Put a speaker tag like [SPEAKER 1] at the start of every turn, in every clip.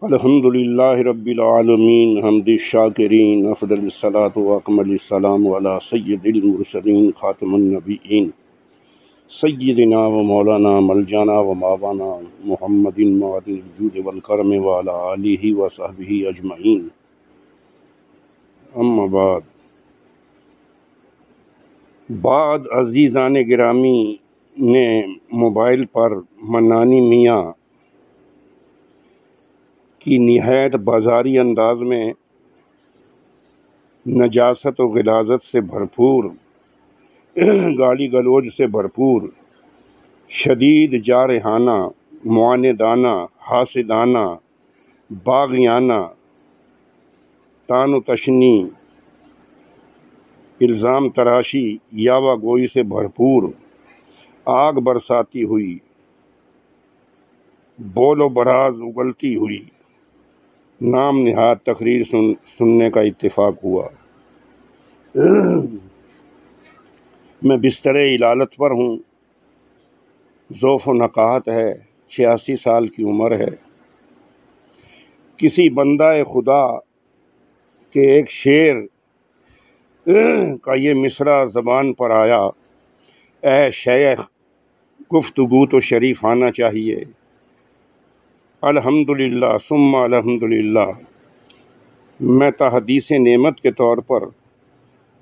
[SPEAKER 1] الحمدللہ رب العالمین حمد الشاکرین افضل الصلاۃ و اکمل السلام علی سید المرسلین خاتم النبیین سیدنا و مولانا ملجانا و ماوانا محمد معدن الجود والکرم وعلی آلہ و صحبہ اجمعین. اما بعد عزیزان گرامی نے موبائل پر منانی میاں کی نہایت بازاری انداز میں نجاست و غلاظت سے بھرپور، گالی گلوچ سے بھرپور، شدید جارحانہ، معاندانہ، حاسدانہ، باغیانہ طعن و تشنیع، الزام تراشی، یاوہ گوئی سے بھرپور آگ برساتی ہوئی، بول و براز اگلتی ہوئی نام نہاد تقریر سننے کا اتفاق ہوا. میں بستر علالت پر ہوں، ذوف و نقاہت ہے، 86 سال کی عمر ہے. کسی بندہ خدا کے ایک شعر کا یہ مصرع زبان پر آیا: اے شیخ گفتگو تو شریف آنا چاہیے. الحمدللہ ثم الحمدللہ. میں تحدیث نعمت کے طور پر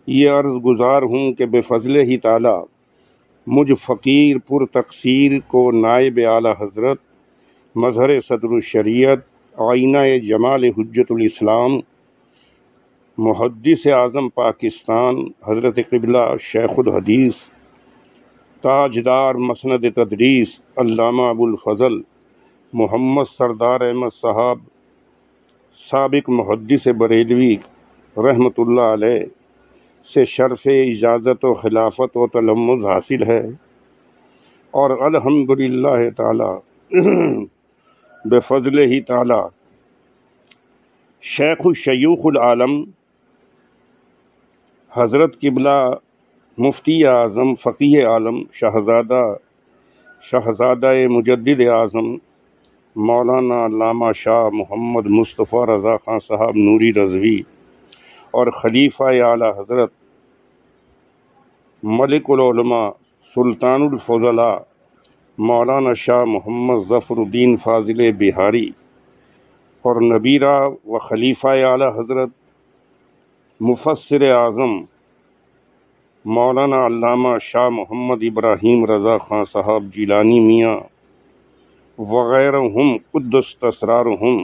[SPEAKER 1] یہ عرض گزار ہوں کہ بے فضل ہی تعالی مجھ فقیر پر تقصیر کو نائب اعلیٰ حضرت مظہر صدر الشریعت آئینہ جمال حجت الاسلام محدث اعظم پاکستان حضرت قبلہ شیخ الحدیث تاجدار مسند تدریس علامہ ابو الفضل محمد سردار احمد صاحب سابق محدث بریلوی رحمۃ اللہ علیہ سے شرف اجازت و خلافت و تلمذ حاصل ہے، اور الحمدللہ تعالی بے فضل ہی تعالی شیخ الشیوخ العالم حضرت قبلہ مفتی اعظم فقیہ عالم شہزادہ مجدد اعظم مولانا علامہ شاہ محمد مصطفیٰ رضا خان صاحب نوری رضوی اور خلیفہ اعلیٰ حضرت ملک العلماء سلطان الفضلاء مولانا شاہ محمد ظفر الدین فاضل بہاری اور نبیرہ و خلیفہ اعلیٰ حضرت مفسر اعظم مولانا علامہ شاہ محمد ابراہیم رضا خان صاحب جیلانی میاں وغیرہ قدس اسرارہم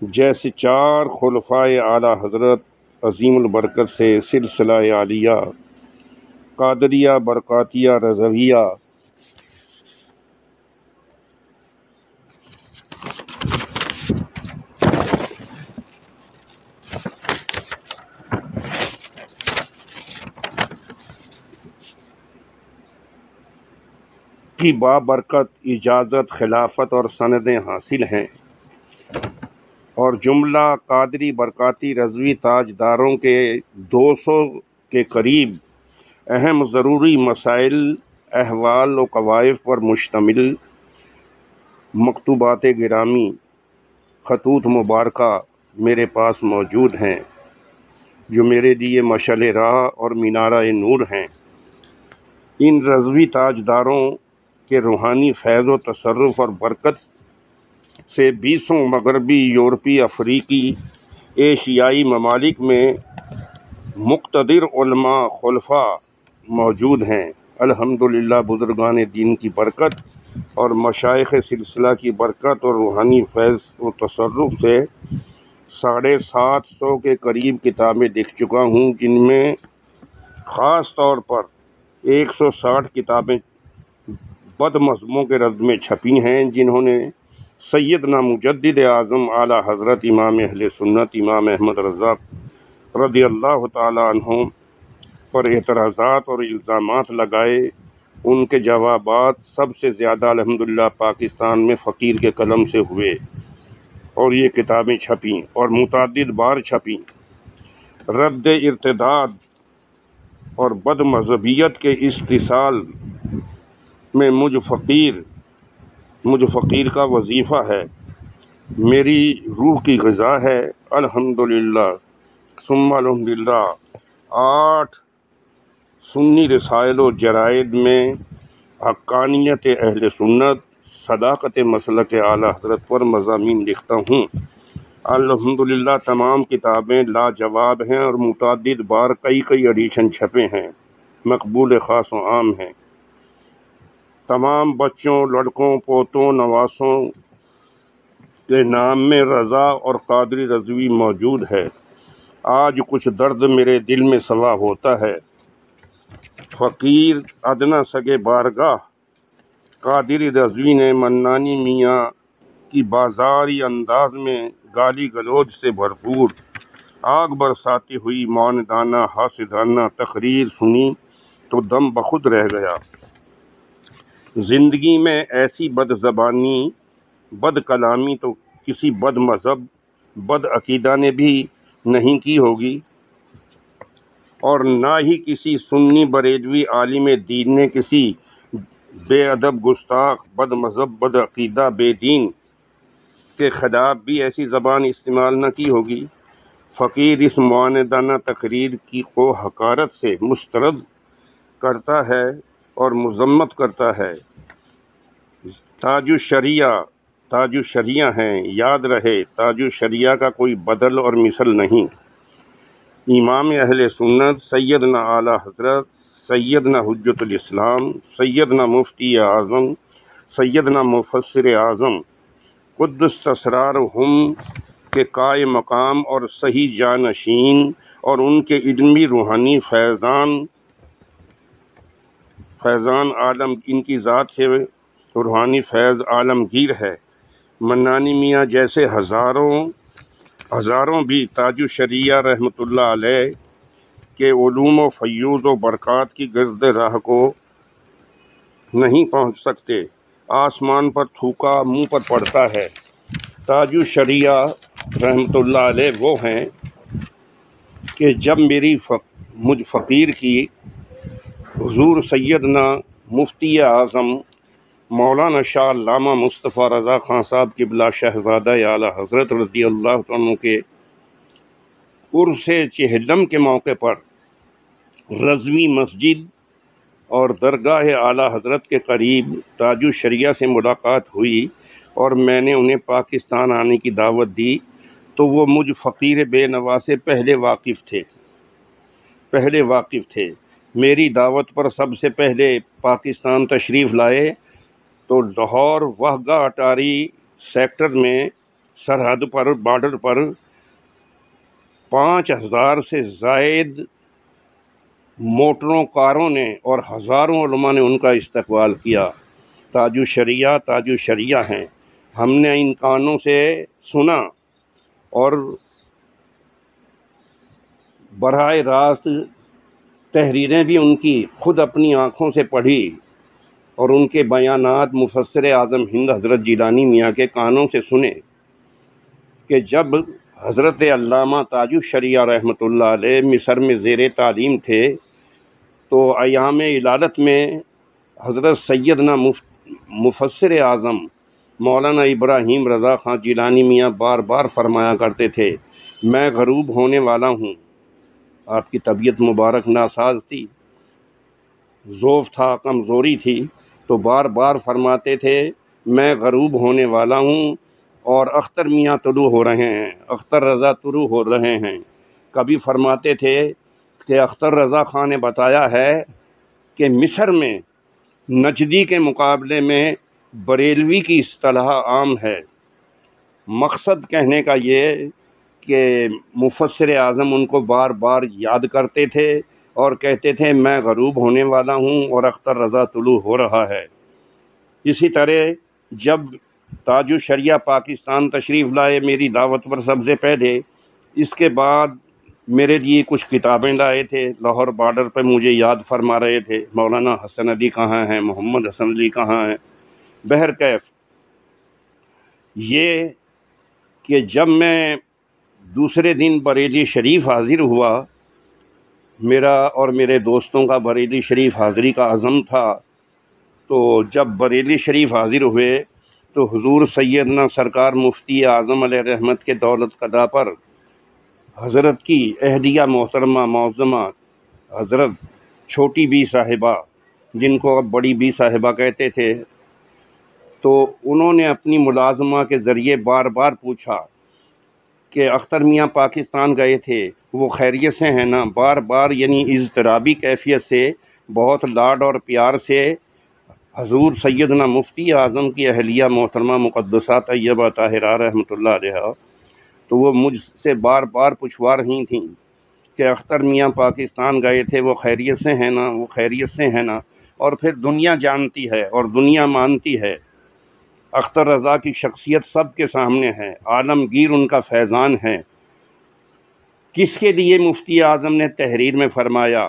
[SPEAKER 1] جیسے 4 خلفائے اعلیٰ حضرت عظیم البرکت سے سلسلہ عالیہ قادریہ برکاتیہ رضویہ کی بابرکت اجازت خلافت اور سندیں حاصل ہیں، اور جملہ قادری برکاتی رضوی تاجداروں کے 200 کے قریب اہم ضروری مسائل، احوال و قوائف پر مشتمل مکتوبات گرامی، خطوط مبارکہ میرے پاس موجود ہیں جو میرے لیے مشعل راہ اور مینارہ نور ہیں. ان رضوی تاجداروں کے روحانی فیض و تصرف اور برکت سے 20 مغربی، یورپی، افریقی، ایشیائی ممالک میں مقتدر علماء خلفاء موجود ہیں. الحمدللہ بزرگان دین کی برکت اور مشائخ سلسلہ کی برکت اور روحانی فیض و تصرف سے 750 کے قریب کتابیں لکھ چکا ہوں، جن میں خاص طور پر 160 کتابیں بد مذہبوں کے رد میں چھپی ہیں، جنہوں نے سیدنا مجدد اعظم اعلیٰ حضرت امام اہل سنت امام احمد رضا رضی اللہ تعالی عنہ پر اعتراضات اور الزامات لگائے. ان کے جوابات سب سے زیادہ الحمدللہ پاکستان میں فقیر کے قلم سے ہوئے، اور یہ کتابیں چھپیں اور متعدد بار چھپیں. رد ارتداد اور بد مذہبیت کے استحصال میں مجھ فقیر کا وظیفہ ہے میری روح کی غذا ہے الحمدللہ ثم الحمدللہ۔ 8 سنی رسائل و جرائد میں حقانیت اہل سنت، صداقت مسلک اعلیٰ حضرت پر مضامین لکھتا ہوں۔ الحمدللہ تمام کتابیں لاجواب ہیں اور متعدد بار کئی ایڈیشن چھپے ہیں، مقبول خاص و عام ہیں۔ تمام بچوں، لڑکوں، پوتوں، نواسوں کے نام میں رضا اور قادری رضوی موجود ہے۔ آج کچھ درد میرے دل میں سوا ہوتا ہے، فقیر ادنا سگے بارگاہ قادری رضوی نے منانی میاں کی بازاری انداز میں گالی گلوچ سے بھرپور آگ برساتی ہوئی معاندانہ حاسدانہ تقریر سنی تو دم بخود رہ گیا۔ زندگی میں ایسی بد زبانی، بد کلامی تو کسی بد مذہب، بد عقیدہ نے بھی نہیں کی ہوگی، اور نہ ہی کسی سنی بریلوی عالم دین نے کسی بے ادب، گستاخ، بد مذہب، بد عقیدہ، بے دین کے خلاف بھی ایسی زبان استعمال نہ کی ہوگی۔ فقیر اس معاندانہ تقریر کو حقارت سے مسترد کرتا ہے اور مذمت کرتا ہے۔ تاج الشریعہ ہیں، یاد رہے تاج الشریعہ کا کوئی بدل اور مثل نہیں۔ امام اہل سنت سیدنا اعلیٰ حضرت، سیدنا حجت الاسلام، سیدنا مفتی اعظم، سیدنا مفسر اعظم قدس اسرارہم کے قائم مقام اور صحیح جانشین اور ان کے علمی روحانی فیضان عالم، ان کی ذات سے روحانی فیض عالمگیر ہے۔ منانی میاں جیسے ہزاروں بھی تاج الشریعہ رحمۃ اللہ علیہ کے علوم و فیوض و برکات کی گرد راہ کو نہیں پہنچ سکتے۔ آسمان پر تھوکا منہ پر پڑتا ہے۔ تاج الشریعہ رحمۃ اللہ علیہ وہ ہیں کہ جب مجھ فقیر کی حضور سیدنا مفتی اعظم مولانا شاہ علامہ مصطفیٰ رضا خان صاحب قبلہ شہزادہ اعلیٰ حضرت رضی اللہ عنہ کے عرس چہلم کے موقع پر رضوی مسجد اور درگاہ اعلیٰ حضرت کے قریب تاج الشریعہ سے ملاقات ہوئی اور میں نے انہیں پاکستان آنے کی دعوت دی تو وہ مجھ فقیر بے نوا سے پہلے واقف تھے۔ میری دعوت پر سب سے پہلے پاکستان تشریف لائے تو لاہور واہگہ اٹاری سیکٹر میں سرحد پر، بارڈر پر 5000 سے زائد موٹروں، کاروں نے اور ہزاروں علماء نے ان کا استقبال کیا۔ تاج الشریعہ ہیں۔ ہم نے ان کانوں سے سنا اور براہ راست تحریریں بھی ان کی خود اپنی آنکھوں سے پڑھی اور ان کے بیانات مفسر اعظم ہند حضرت جیلانی میاں کے کانوں سے سنے کہ جب حضرت علامہ تاج الشریعہ رحمۃ اللہ علیہ مصر میں زیر تعلیم تھے تو ایام علالت میں حضرت سیدنا مفسر اعظم مولانا ابراہیم رضا خان جیلانی میاں بار بار فرمایا کرتے تھے، میں غروب ہونے والا ہوں۔ آپ کی طبیعت مبارک ناساز تھی، ضعف تھا، کمزوری تھی، تو بار بار فرماتے تھے میں غروب ہونے والا ہوں اور اختر میاں طلوع ہو رہے ہیں، اختر رضا طلوع ہو رہے ہیں۔ کبھی فرماتے تھے کہ اختر رضا خان نے بتایا ہے کہ مصر میں نجدی کے مقابلے میں بریلوی کی اصطلاح عام ہے۔ مقصد کہنے کا یہ کہ مفسر اعظم ان کو بار بار یاد کرتے تھے اور کہتے تھے میں غروب ہونے والا ہوں اور اختر رضا طلوع ہو رہا ہے۔ اسی طرح جب تاج الشریعہ پاکستان تشریف لائے میری دعوت پر سب سے پہلے، اس کے بعد میرے لیے کچھ کتابیں لائے تھے۔ لاہور بارڈر پہ مجھے یاد فرما رہے تھے مولانا حسن علی کہاں ہیں، محمد حسن علی کہاں ہیں۔ بہرکیف یہ کہ جب میں دوسرے دن بریلی شریف حاضر ہوا، میرا اور میرے دوستوں کا بریلی شریف حاضری کا عزم تھا، تو جب بریلی شریف حاضر ہوئے تو حضور سیدنا سرکار مفتی اعظم علیہ رحمت کے دولت قضا پر حضرت کی اہلیہ محترمہ معظمہ حضرت چھوٹی بی صاحبہ، جن کو اب بڑی بی صاحبہ کہتے تھے، تو انہوں نے اپنی ملازمہ کے ذریعے بار بار پوچھا کہ اختر میاں پاکستان گئے تھے، وہ خیریت سے ہیں نا؟ بار بار یعنی اضطرابی کیفیت سے بہت لاڈ اور پیار سے حضور سیدنا مفتی اعظم کی اہلیہ محترمہ مقدسہ طیبہ طاہرہ رحمۃ اللہ علیہ، تو وہ مجھ سے بار بار پوچھوا رہی تھیں کہ اختر میاں پاکستان گئے تھے، وہ خیریت سے ہیں نا؟ وہ خیریت سے ہیں نا؟ اور پھر دنیا جانتی ہے اور دنیا مانتی ہے، اختر رضا کی شخصیت سب کے سامنے ہے، عالمگیر ان کا فیضان ہے۔ کس کے لیے مفتی اعظم نے تحریر میں فرمایا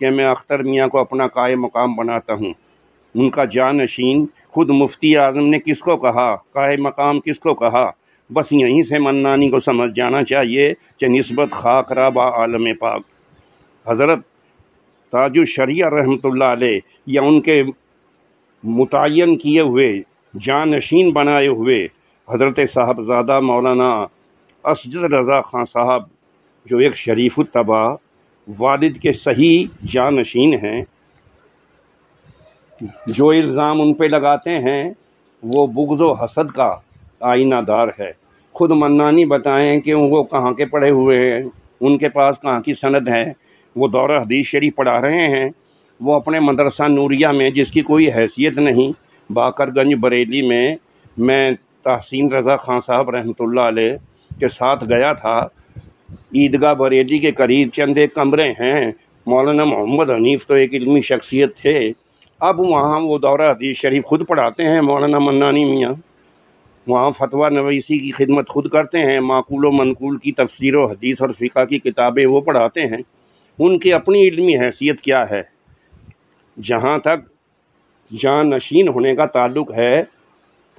[SPEAKER 1] کہ میں اختر میاں کو اپنا قائم مقام بناتا ہوں؟ ان کا جانشین خود مفتی اعظم نے کس کو کہا؟ قائم مقام کس کو کہا؟ بس یہیں سے منانی کو سمجھ جانا چاہیے کہ نسبت خاک را با عالم پاک۔ حضرت تاج الشریعہ رحمۃ اللہ علیہ یا ان کے متعین کیے ہوئے جانشین بنائے ہوئے حضرت صاحبزادہ مولانا اسجد رضا خان صاحب، جو ایک شریف الطبع والد کے صحیح جانشین ہیں، جو الزام ان پہ لگاتے ہیں وہ بغض و حسد کا آئینہ دار ہے۔ خود منانی بتائیں کہ وہ کہاں کے پڑھے ہوئے ہیں، ان کے پاس کہاں کی سند ہے؟ وہ دورہ حدیث شریف پڑھا رہے ہیں، وہ اپنے مدرسہ نوریہ میں جس کی کوئی حیثیت نہیں، باقر گنج بریلی میں تحسین رضا خان صاحب رحمۃ اللہ علیہ کے ساتھ گیا تھا۔ عیدگاہ بریلی کے قریب چند ایک کمرے ہیں، مولانا محمد حنیف تو ایک علمی شخصیت تھے، اب وہاں وہ دورہ حدیث شریف خود پڑھاتے ہیں مولانا منانی میاں، وہاں فتویٰ نویسی کی خدمت خود کرتے ہیں، معقول و منقول کی تفسیر و حدیث اور فقہ کی کتابیں وہ پڑھاتے ہیں۔ ان کی اپنی علمی حیثیت کیا ہے؟ جہاں تک جانشین ہونے کا تعلق ہے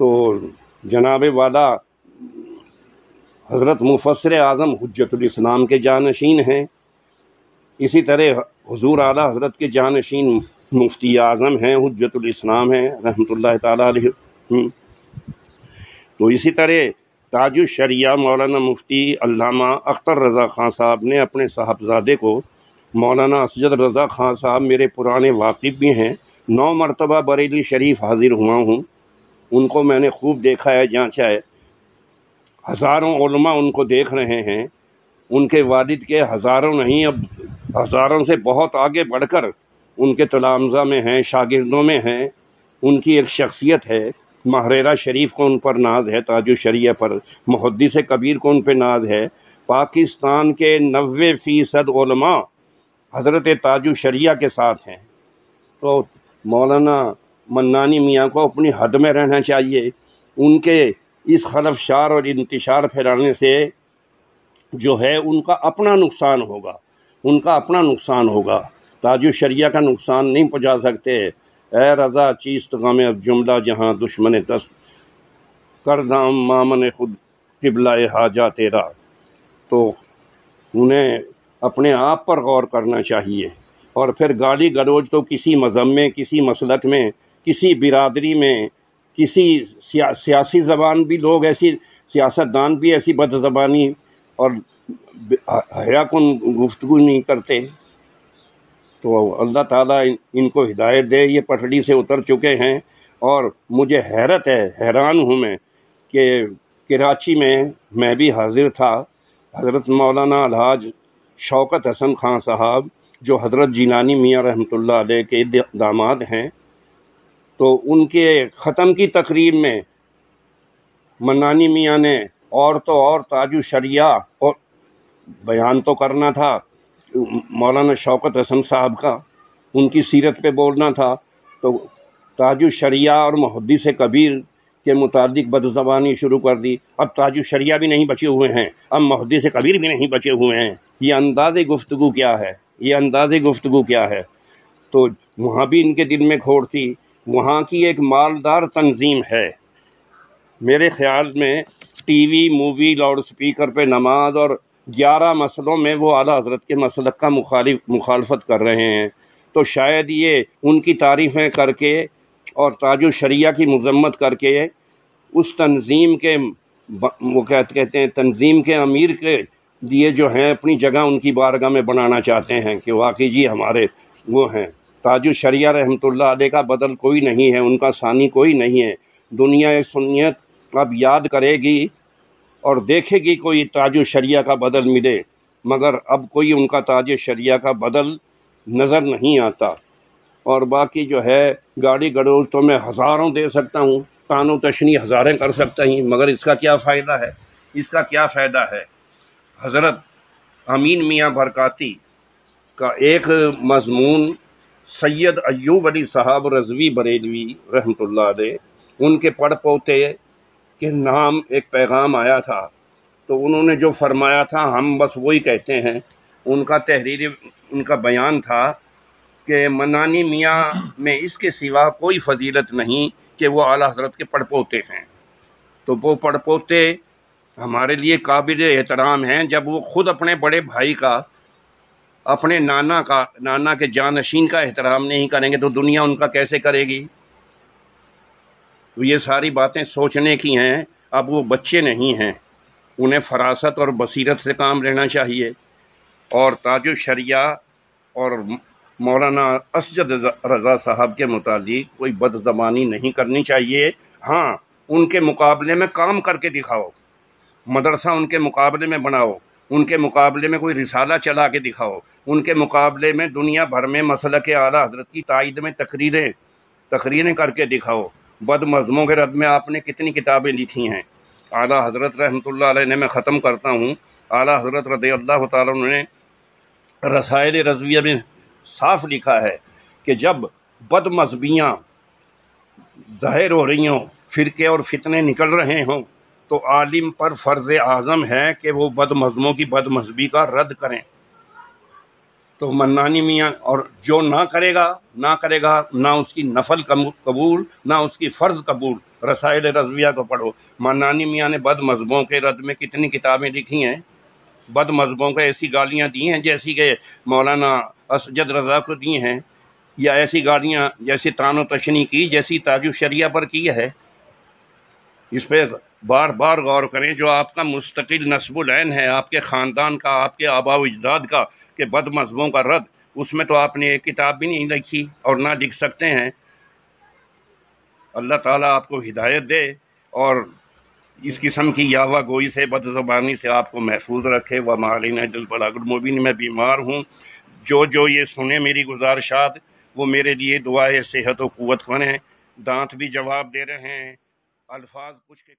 [SPEAKER 1] تو جناب والا حضرت مفسر اعظم حجت الاسلام کے جانشین ہیں، اسی طرح حضور اعلیٰ حضرت کے جانشین مفتی اعظم ہیں، حجت الاسلام ہیں رحمۃ اللہ تعالیٰ علیہ۔ تو اسی طرح تاج الشریعہ مولانا مفتی علامہ اختر رضا خان صاحب نے اپنے صاحبزادے کو، مولانا اسجد رضا خان صاحب میرے پرانے واقف بھی ہیں، 9 مرتبہ بریلی شریف حاضر ہوا ہوں، ان کو میں نے خوب دیکھا ہے، جانچا ہے، ہزاروں علماء ان کو دیکھ رہے ہیں، ان کے والد کے ہزاروں نہیں اب ہزاروں سے بہت آگے بڑھ کر ان کے تلامذہ میں ہیں، شاگردوں میں ہیں، ان کی ایک شخصیت ہے۔ محررہ شریف کو ان پر ناز ہے، تاج الشریعہ پر، محدث کبیر کو ان پہ ناز ہے۔ پاکستان کے 90% علماء حضرت تاج الشریعہ کے ساتھ ہیں، تو مولانا منانی میاں کو اپنی حد میں رہنا چاہیے۔ ان کے اس خلفشار اور انتشار پھیلانے سے جو ہے ان کا اپنا نقصان ہوگا، ان کا اپنا نقصان ہوگا، تاج الشریعہ کا نقصان نہیں پہنچا سکتے۔ اے رضا چیست غم از جملہ جہاں دشمن دست، کردام مامن خود قبلہ حاجہ تیرا۔ تو انہیں اپنے آپ پر غور کرنا چاہیے، اور پھر گالی گلوچ تو کسی مذہب میں، کسی مسلک میں، کسی برادری میں، کسی سیاسی زبان بھی لوگ ایسی، سیاستدان بھی ایسی بد زبانی اور حیا کن گفتگو نہیں کرتے۔ تو اللہ تعالیٰ ان کو ہدایت دے، یہ پٹڑی سے اتر چکے ہیں، اور مجھے حیرت ہے، حیران ہوں میں کہ کراچی میں بھی حاضر تھا، حضرت مولانا الحاج شوکت حسن خان صاحب جو حضرت جیلانی میاں رحمۃ اللہ علیہ کے داماد ہیں، تو ان کے ختم کی تقریب میں منانی میاں نے اور تو اور تاج الشریعہ اور بیان تو کرنا تھا مولانا شوکت حسن صاحب کا، ان کی سیرت پہ بولنا تھا، تو تاج الشریعہ اور محدث کبیر کے متعلق بد زبانی شروع کر دی۔ اب تاج الشریعہ بھی نہیں بچے ہوئے ہیں، اب محدث کبیر بھی نہیں بچے ہوئے ہیں، یہ انداز گفتگو کیا ہے؟ یہ انداز گفتگو کیا ہے؟ تو وہاں بھی ان کے دل میں کھوٹ تھی۔ وہاں کی ایک مالدار تنظیم ہے، میرے خیال میں T V, movie, loud speaker پہ نماز اور 11 مسئلوں میں وہ اعلیٰ حضرت کے مسلک کا مخالفت کر رہے ہیں، تو شاید یہ ان کی تعریفیں کر کے اور تاج الشریعہ کی مذمت کر کے اس تنظیم کے وہ کہتے ہیں تنظیم کے امیر کے لیے جو ہیں اپنی جگہ ان کی بارگاہ میں بنانا چاہتے ہیں کہ واقعی جی ہمارے وہ ہیں۔ تاج الشریعہ رحمۃ اللہ علیہ کا بدل کوئی نہیں ہے، ان کا ثانی کوئی نہیں ہے۔ دنیا سنیت اب یاد کرے گی اور دیکھے گی کوئی تاج الشریعہ کا بدل ملے، مگر اب کوئی ان کا تاج الشریعہ کا بدل نظر نہیں آتا۔ اور باقی جو ہے گاڑی گڑوڑ تو میں ہزاروں دے سکتا ہوں، تان و تشنی ہزاریں کر سکتا ہوں، مگر اس کا کیا فائدہ ہے؟ اس کا کیا فائدہ ہے؟ حضرت امین میاں برکاتی کا ایک مضمون سید ایوب علی صاحب رضوی بریلوی رحمۃ اللہ علیہ، ان کے پڑ پوتے کے نام ایک پیغام آیا تھا، تو انہوں نے جو فرمایا تھا ہم بس وہی کہتے ہیں۔ ان کا تحریری ان کا بیان تھا کہ منانی میاں میں اس کے سوا کوئی فضیلت نہیں کہ وہ اعلیٰ حضرت کے پڑ پوتے ہیں، تو وہ پڑ پوتے ہمارے لیے قابل احترام ہیں۔ جب وہ خود اپنے بڑے بھائی کا، اپنے نانا کے جانشین کا احترام نہیں کریں گے تو دنیا ان کا کیسے کرے گی؟ تو یہ ساری باتیں سوچنے کی ہیں۔ اب وہ بچے نہیں ہیں، انہیں فراست اور بصیرت سے کام لینا چاہیے، اور تاج الشریعہ اور مولانا اسجد رضا صاحب کے متعلق کوئی بد زبانی نہیں کرنی چاہیے۔ ہاں، ان کے مقابلے میں کام کر کے دکھاؤ، مدرسہ ان کے مقابلے میں بناؤ، ان کے مقابلے میں کوئی رسالہ چلا کے دکھاؤ، ان کے مقابلے میں دنیا بھر میں مسلک اعلیٰ حضرت کی تائید میں تقریریں کر کے دکھاؤ۔ بد مذہبوں کے رد میں آپ نے کتنی کتابیں لکھی ہیں۔ اعلیٰ حضرت رحمۃ اللہ علیہ نے، میں ختم کرتا ہوں، اعلیٰ حضرت رضی اللہ تعالیٰ عنہ نے رسائل رضویہ میں صاف لکھا ہے کہ جب بد مذہبیاں ظاہر ہو رہی ہوں، فرقے اور فتنے نکل رہے ہوں، تو عالم پر فرض اعظم ہے کہ وہ بد مذہبوں کی بد مذہبی کا رد کریں۔ تو منانی میاں اور جو نہ کرے گا نہ اس کی نفل قبول نہ اس کی فرض قبول۔ رسائل رضویہ کو پڑھو، منانی میاں نے بد مذہبوں کے رد میں کتنی کتابیں لکھی ہیں، بد مذہبوں کو ایسی گالیاں دی ہیں جیسی کہ مولانا اسجد رضا کو دی ہیں، یا ایسی گالیاں جیسی تان و تشنی کی جیسی تاج الشریعہ پر کی ہے۔ اس پہ بار بار غور کریں۔ جو آپ کا مستقل نسب العین ہے، آپ کے خاندان کا، آپ کے آباء و اجداد کا، کہ بد مذہبوں کا رد، اس میں تو آپ نے ایک کتاب بھی نہیں لکھی اور نہ لکھ سکتے ہیں۔ اللہ تعالیٰ آپ کو ہدایت دے اور اس قسم کی یاوہ گوئی سے، بد زبانی سے آپ کو محفوظ رکھے۔ وَمَا عَلَيْنَا إِلَّا الْبَلَاغُ الْمُبِينُ۔ میں بیمار ہوں، جو یہ سنیں میری گزارشات، وہ میرے لیے دعائے صحت و قوت بنیں۔ دانت بھی جواب دے رہے ہیں، الفاظ کچھ کے